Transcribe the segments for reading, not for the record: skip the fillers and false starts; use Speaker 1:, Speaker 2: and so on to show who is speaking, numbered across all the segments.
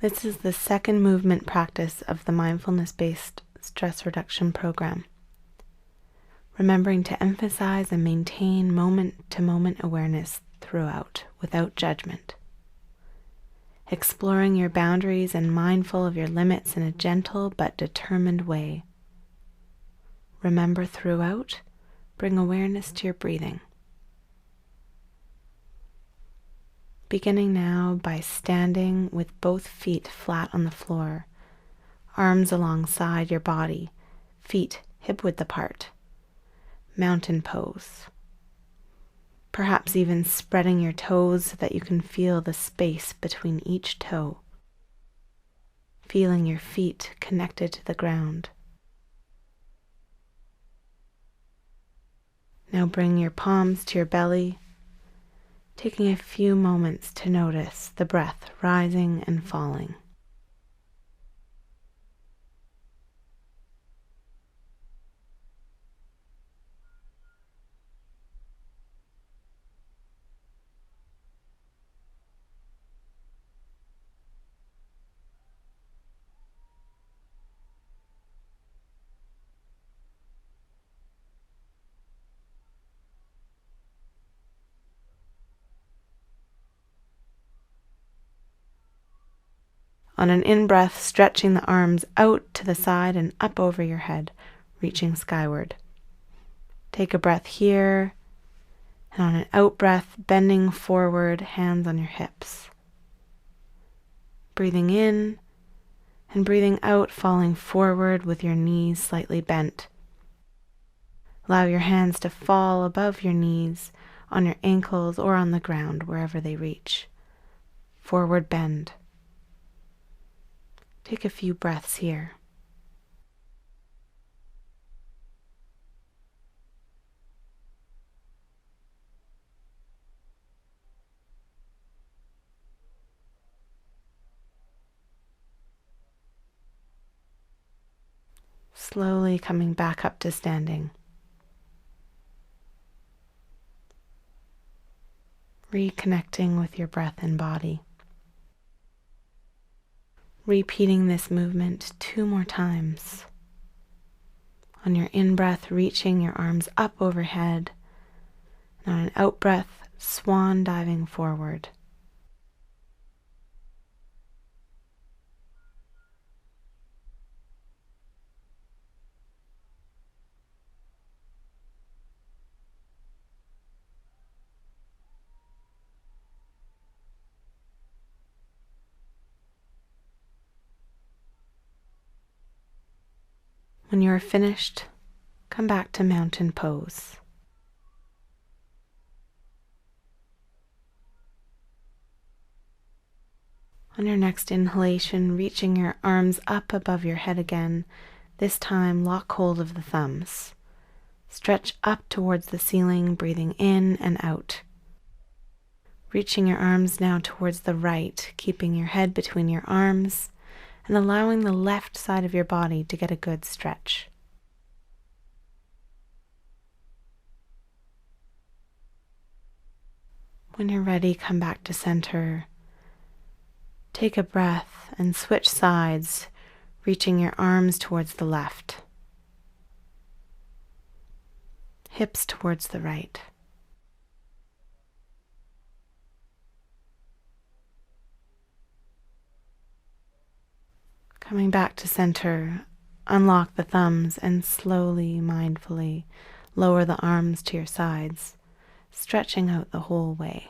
Speaker 1: This is the second movement practice of the mindfulness-based stress reduction program. Remembering to emphasize and maintain moment-to-moment awareness throughout, without judgment. Exploring your boundaries and mindful of your limits in a gentle but determined way. Remember throughout, bring awareness to your breathing. Beginning now by standing with both feet flat on the floor, arms alongside your body, feet hip-width apart. Mountain pose. Perhaps even spreading your toes so that you can feel the space between each toe. Feeling your feet connected to the ground. Now bring your palms to your belly, taking a few moments to notice the breath rising and falling. On an in-breath, stretching the arms out to the side and up over your head, reaching skyward. Take a breath here, and on an out-breath, bending forward, hands on your hips. Breathing in and breathing out, falling forward with your knees slightly bent. Allow your hands to fall above your knees, on your ankles or on the ground, wherever they reach. Forward bend. Take a few breaths here. Slowly coming back up to standing. Reconnecting with your breath and body. Repeating this movement 2 more times. On your in-breath, reaching your arms up overhead. And on an out-breath, swan diving forward. When you are finished, come back to mountain pose. On your next inhalation, reaching your arms up above your head again, this time lock hold of the thumbs. Stretch up towards the ceiling, breathing in and out. Reaching your arms now towards the right, keeping your head between your arms, and allowing the left side of your body to get a good stretch. When you're ready, come back to center. Take a breath and switch sides, reaching your arms towards the left. Hips towards the right. Coming back to center, unlock the thumbs and slowly, mindfully lower the arms to your sides, stretching out the whole way.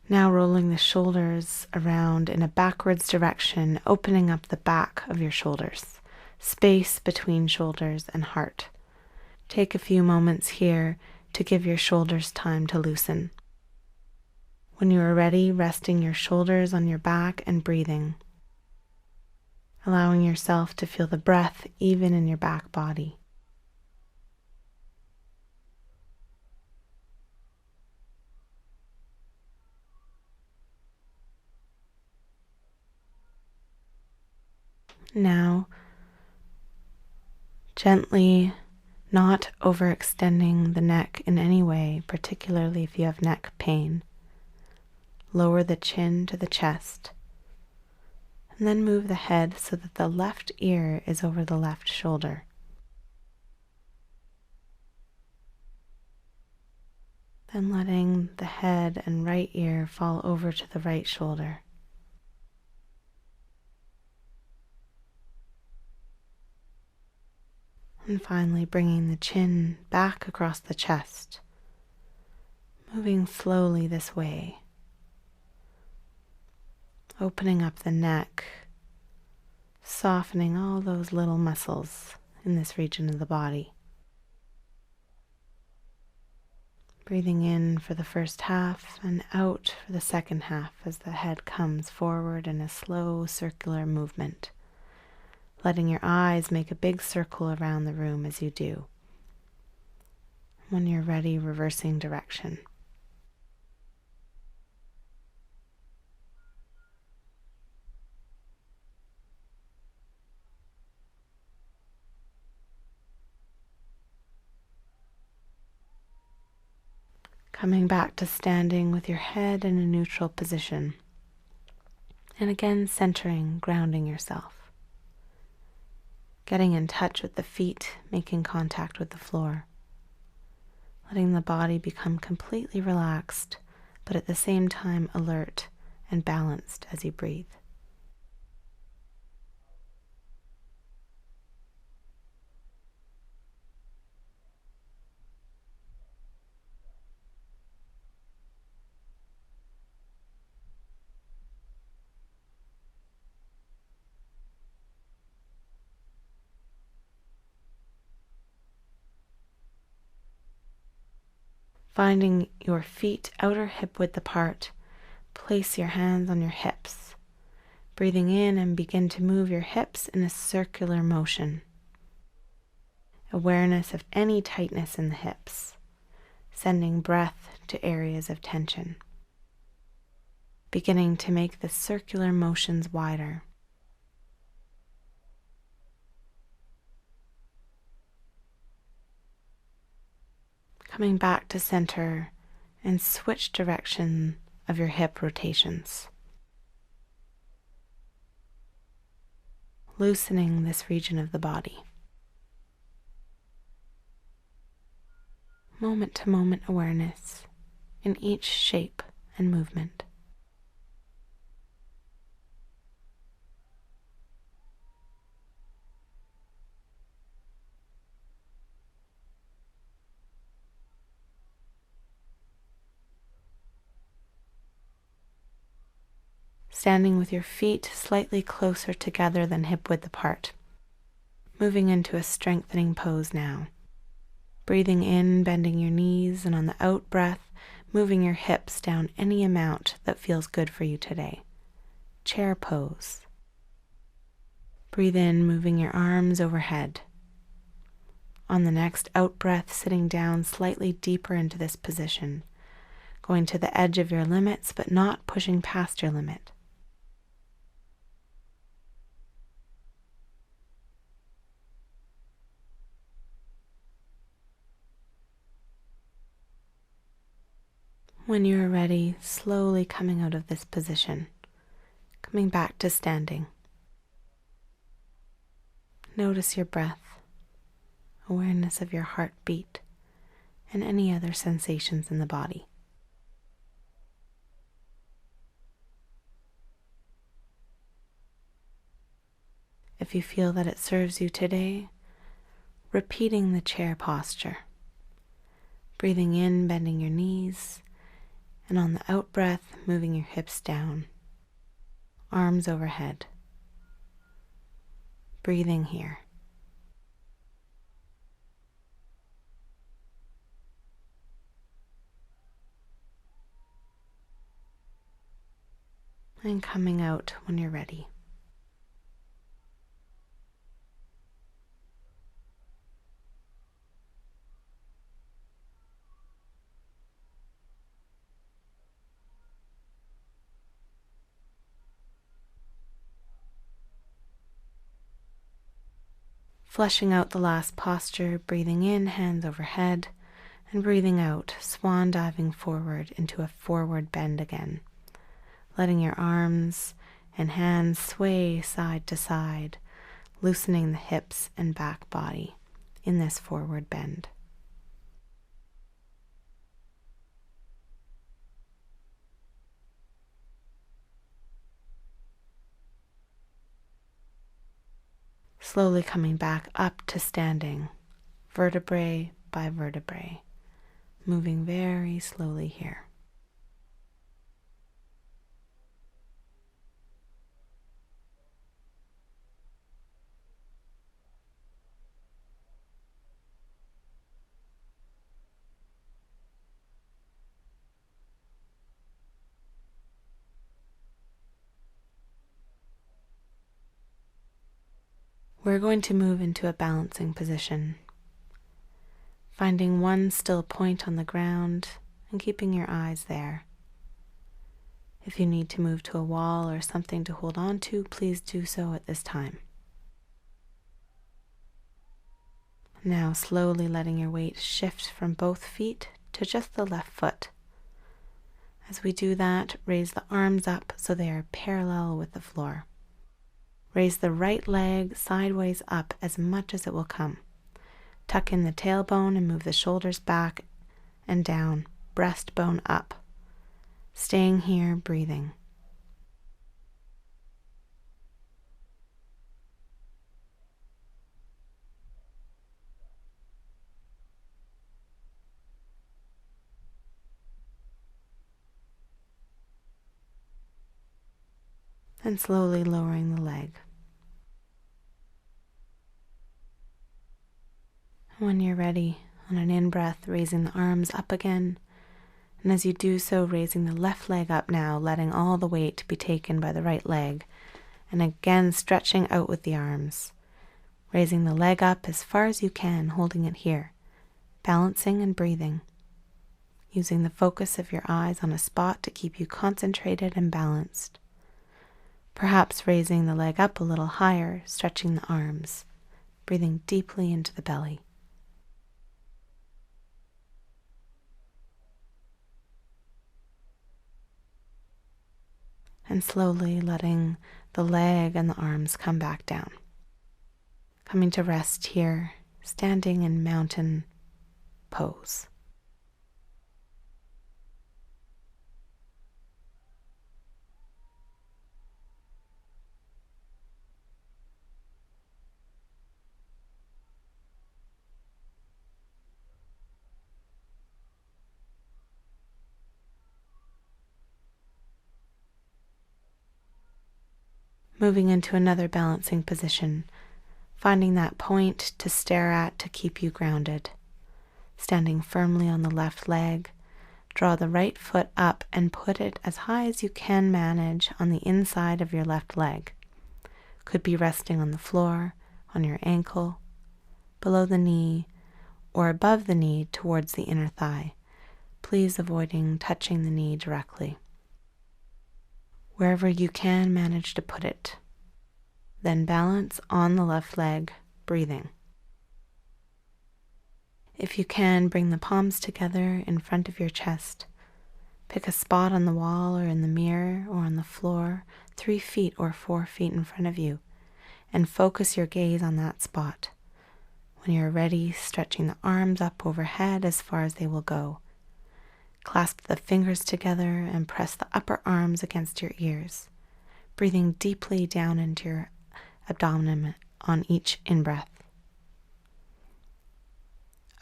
Speaker 1: Now rolling the shoulders around in a backwards direction, opening up the back of your shoulders, space between shoulders and heart. Take a few moments here to give your shoulders time to loosen. When you are ready, resting your shoulders on your back and breathing, allowing yourself to feel the breath even in your back body. Now, gently not overextending the neck in any way, particularly if you have neck pain. Lower the chin to the chest, and then move the head so that the left ear is over the left shoulder. Then letting the head and right ear fall over to the right shoulder. And finally bringing the chin back across the chest, moving slowly this way, opening up the neck, softening all those little muscles in this region of the body. Breathing in for the first half and out for the second half as the head comes forward in a slow circular movement. Letting your eyes make a big circle around the room as you do. When you're ready, reversing direction. Coming back to standing with your head in a neutral position. And again, centering, grounding yourself. Getting in touch with the feet, making contact with the floor. Letting the body become completely relaxed, but at the same time alert and balanced as you breathe. Finding your feet outer hip width apart, place your hands on your hips. Breathing in and begin to move your hips in a circular motion. Awareness of any tightness in the hips, sending breath to areas of tension. Beginning to make the circular motions wider. Coming back to center and switch direction of your hip rotations. Loosening this region of the body. Moment to moment awareness in each shape and movement. Standing with your feet slightly closer together than hip width apart. Moving into a strengthening pose now. Breathing in, bending your knees, and on the out breath, moving your hips down any amount that feels good for you today. Chair pose. Breathe in, moving your arms overhead. On the next out breath, sitting down slightly deeper into this position, going to the edge of your limits, but not pushing past your limit. When you are ready, slowly coming out of this position, coming back to standing. Notice your breath, awareness of your heartbeat, and any other sensations in the body. If you feel that it serves you today, repeating the chair posture. Breathing in, bending your knees, and on the out breath, moving your hips down, arms overhead. Breathing here. And coming out when you're ready. Flushing out the last posture, breathing in, hands overhead, and breathing out, swan diving forward into a forward bend again, letting your arms and hands sway side to side, loosening the hips and back body in this forward bend. Slowly coming back up to standing, vertebrae by vertebrae, moving very slowly here. We're going to move into a balancing position, finding one still point on the ground and keeping your eyes there. If you need to move to a wall or something to hold on to, please do so at this time. Now slowly letting your weight shift from both feet to just the left foot. As we do that, raise the arms up so they are parallel with the floor. Raise the right leg sideways up as much as it will come. Tuck in the tailbone and move the shoulders back and down, breastbone up. Staying here, breathing. And slowly lowering the leg. When you're ready, on an in-breath, raising the arms up again, and as you do so, raising the left leg up now, letting all the weight be taken by the right leg, and again stretching out with the arms, raising the leg up as far as you can, holding it here, balancing and breathing, using the focus of your eyes on a spot to keep you concentrated and balanced. Perhaps raising the leg up a little higher, stretching the arms, breathing deeply into the belly. And slowly letting the leg and the arms come back down. Coming to rest here, standing in mountain pose. Moving into another balancing position, finding that point to stare at to keep you grounded. Standing firmly on the left leg, draw the right foot up and put it as high as you can manage on the inside of your left leg. Could be resting on the floor, on your ankle, below the knee, or above the knee towards the inner thigh. Please avoiding touching the knee directly. Wherever you can manage to put it. Then balance on the left leg, breathing. If you can, bring the palms together in front of your chest. Pick a spot on the wall or in the mirror or on the floor, 3 feet or 4 feet in front of you, and focus your gaze on that spot. When you're ready, stretching the arms up overhead as far as they will go. Clasp the fingers together and press the upper arms against your ears, breathing deeply down into your abdomen on each in-breath.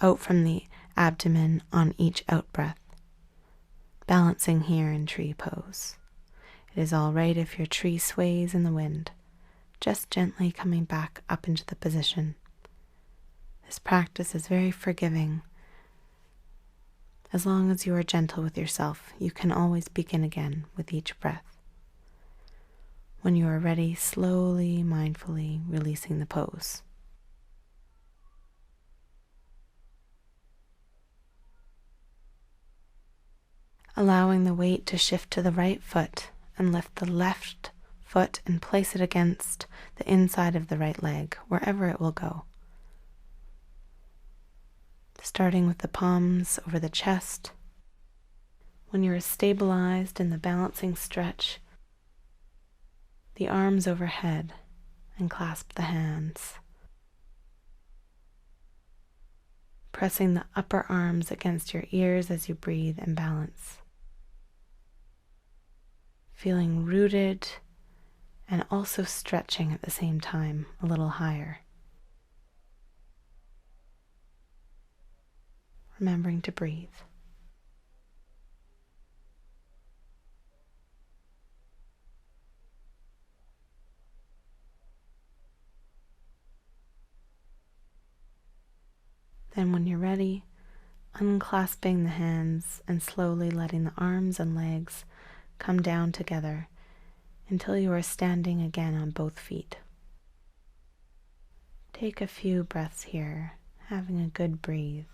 Speaker 1: Out from the abdomen on each out-breath. Balancing here in tree pose. It is all right if your tree sways in the wind, just gently coming back up into the position. This practice is very forgiving. As long as you are gentle with yourself, you can always begin again with each breath. When you are ready, slowly, mindfully releasing the pose. Allowing the weight to shift to the right foot and lift the left foot and place it against the inside of the right leg, wherever it will go. starting with the palms over the chest. When you are stabilized in the balancing stretch, the arms overhead and clasp the hands, pressing the upper arms against your ears as you breathe and balance, feeling rooted and also stretching at the same time, a little higher. Remembering to breathe. Then when you're ready, unclasping the hands and slowly letting the arms and legs come down together until you are standing again on both feet. Take a few breaths here, having a good breathe.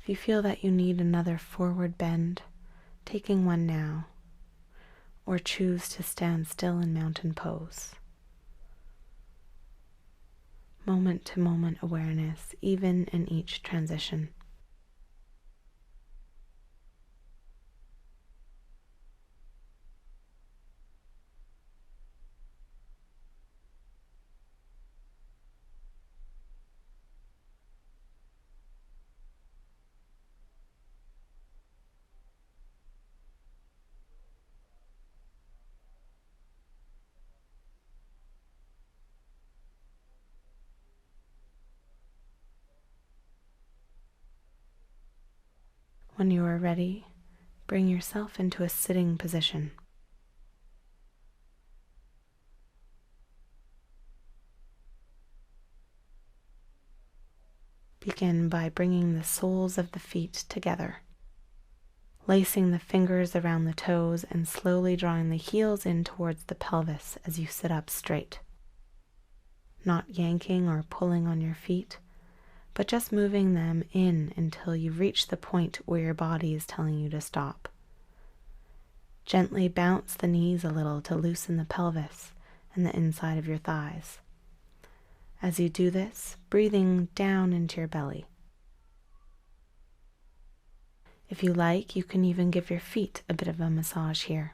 Speaker 1: If you feel that you need another forward bend, taking one now, or choose to stand still in mountain pose. Moment to moment awareness, even in each transition. When you are ready, bring yourself into a sitting position. Begin by bringing the soles of the feet together, lacing the fingers around the toes and slowly drawing the heels in towards the pelvis as you sit up straight. Not yanking or pulling on your feet, but just moving them in until you reach the point where your body is telling you to stop. Gently bounce the knees a little to loosen the pelvis and the inside of your thighs. As you do this, breathing down into your belly. If you like, you can even give your feet a bit of a massage here.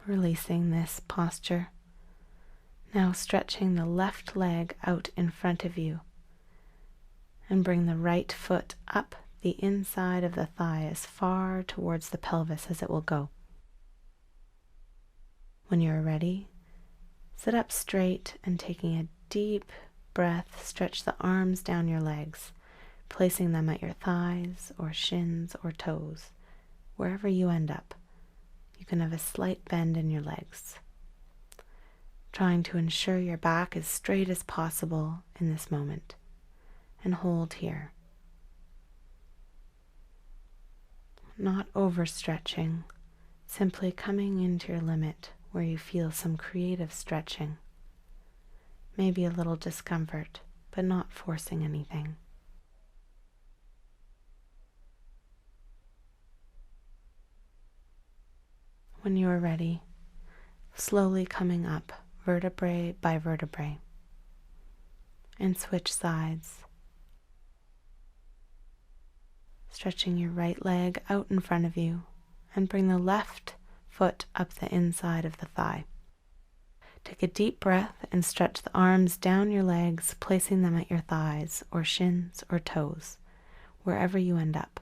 Speaker 1: Releasing this posture. Now stretching the left leg out in front of you and bring the right foot up the inside of the thigh as far towards the pelvis as it will go. When you are ready, sit up straight and taking a deep breath, stretch the arms down your legs, placing them at your thighs or shins or toes, wherever you end up. You can have a slight bend in your legs, trying to ensure your back is straight as possible in this moment, and hold here. Not overstretching, simply coming into your limit where you feel some creative stretching, maybe a little discomfort, but not forcing anything. When you are ready, slowly coming up vertebrae by vertebrae, and switch sides. Stretching your right leg out in front of you and bring the left foot up the inside of the thigh. Take a deep breath and stretch the arms down your legs, placing them at your thighs or shins or toes, wherever you end up.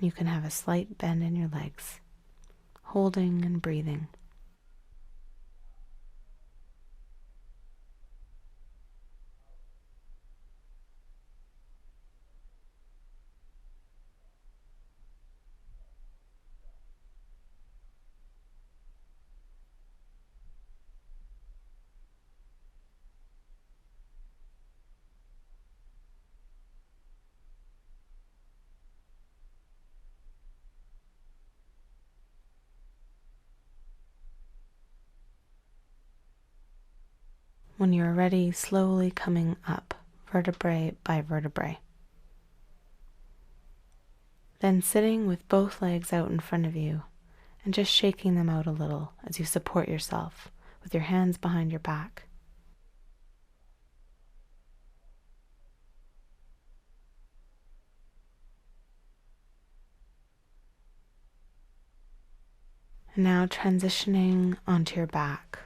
Speaker 1: You can have a slight bend in your legs, holding and breathing. When you are ready, slowly coming up, vertebrae by vertebrae. Then sitting with both legs out in front of you and just shaking them out a little as you support yourself with your hands behind your back. And now transitioning onto your back.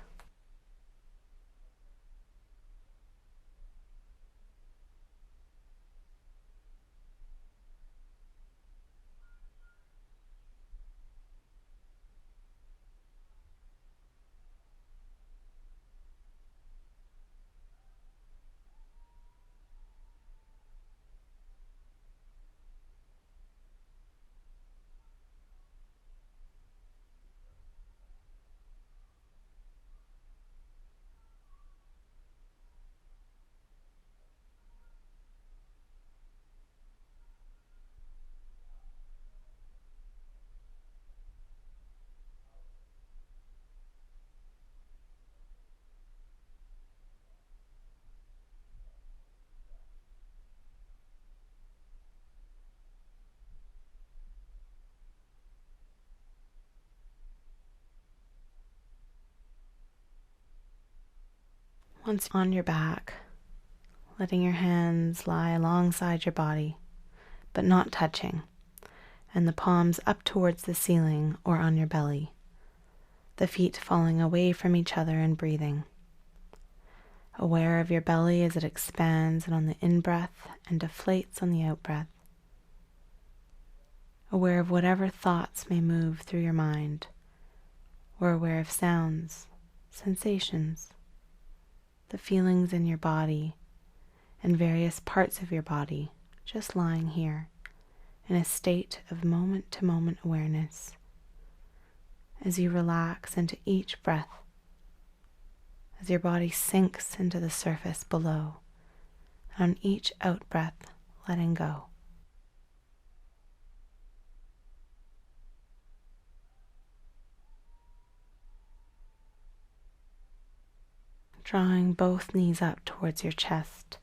Speaker 1: Once on your back, letting your hands lie alongside your body, but not touching, and the palms up towards the ceiling or on your belly, the feet falling away from each other and breathing. Aware of your belly as it expands and on the in-breath and deflates on the out-breath. Aware of whatever thoughts may move through your mind, or aware of sounds, sensations, the feelings in your body, and various parts of your body just lying here in a state of moment-to-moment awareness as you relax into each breath, as your body sinks into the surface below, and on each out-breath, letting go. Drawing both knees up towards your chest.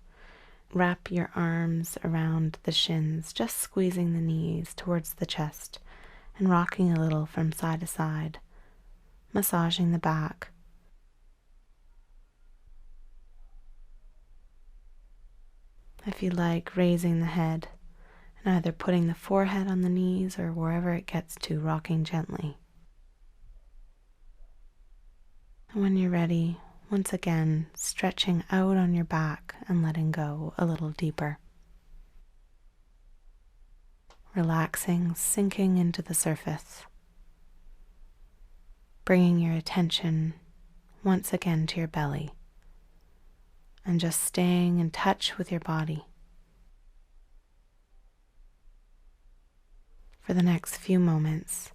Speaker 1: Wrap your arms around the shins, just squeezing the knees towards the chest and rocking a little from side to side, massaging the back. If you like, raising the head and either putting the forehead on the knees or wherever it gets to, rocking gently. And when you're ready, once again, stretching out on your back and letting go a little deeper. Relaxing, sinking into the surface. Bringing your attention once again to your belly. And just staying in touch with your body. For the next few moments,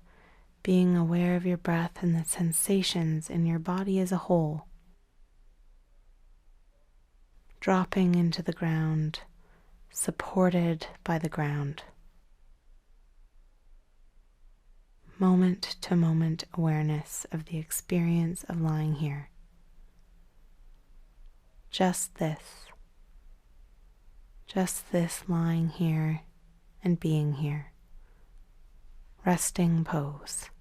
Speaker 1: being aware of your breath and the sensations in your body as a whole. Dropping into the ground, supported by the ground. Moment-to-moment awareness of the experience of lying here. Just this lying here and being here. Resting pose.